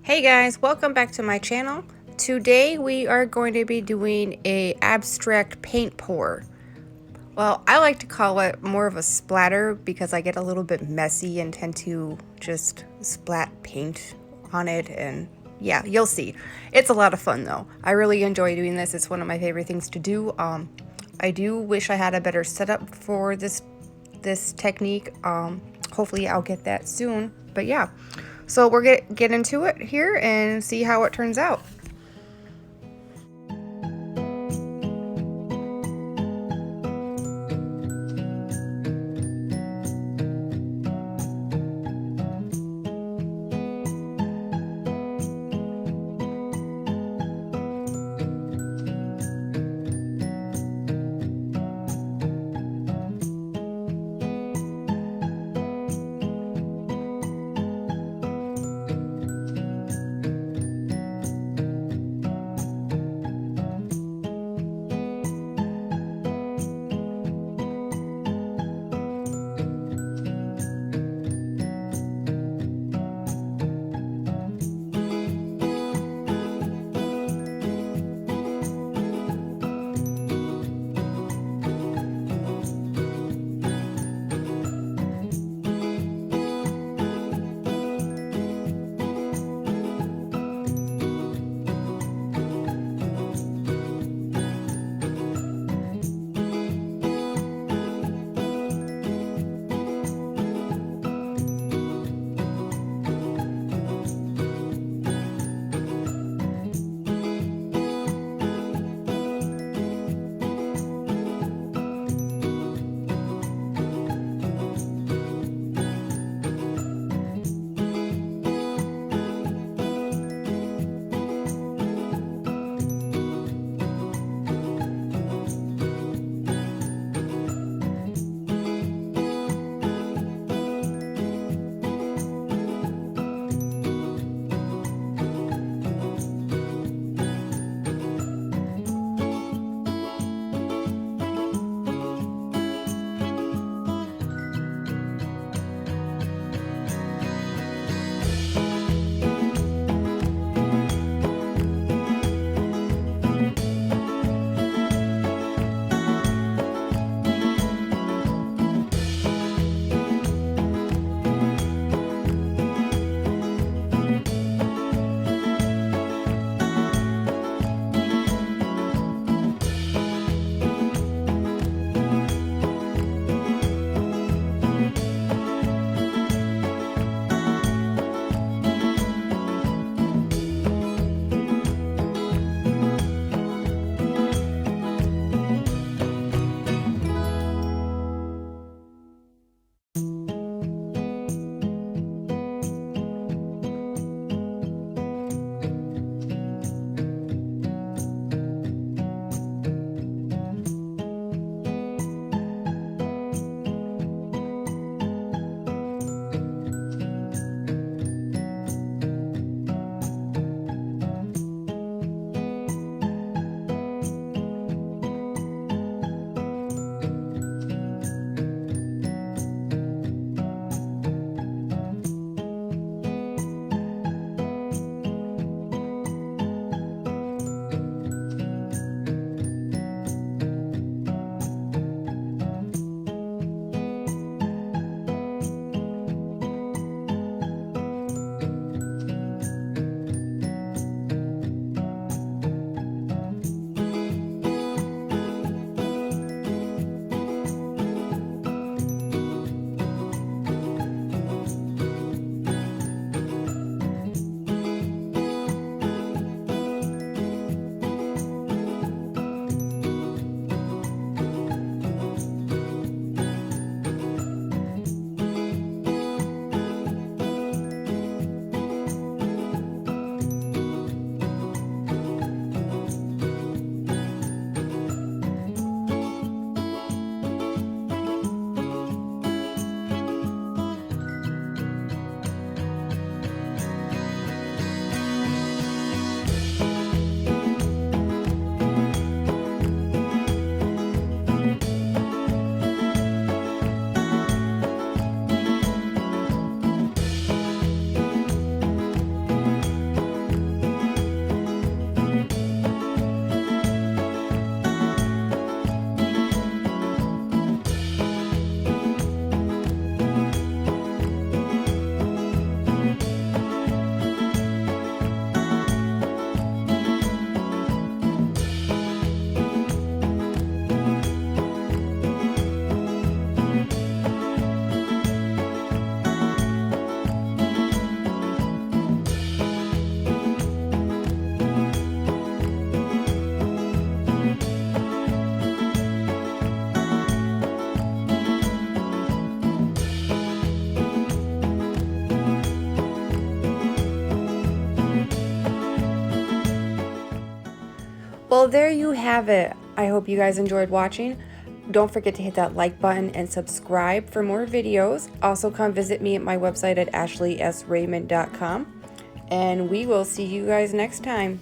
Hey guys, welcome back to my channel. Today we are going to be doing a abstract paint pour. Well, I like to call it more of a splatter because I get a little bit messy and tend to just splat paint on it, and yeah, you'll see. It's a lot of fun though. I really enjoy doing this. It's one of my favorite things to do. I do wish I had a better setup for this technique. Hopefully I'll get that soon. But yeah. So we're gonna get into it here and see how it turns out. Well, there you have it. I hope you guys enjoyed watching. Don't forget to hit that like button and subscribe for more videos. Also, come visit me at my website at ashleysraymond.com. And we will see you guys next time.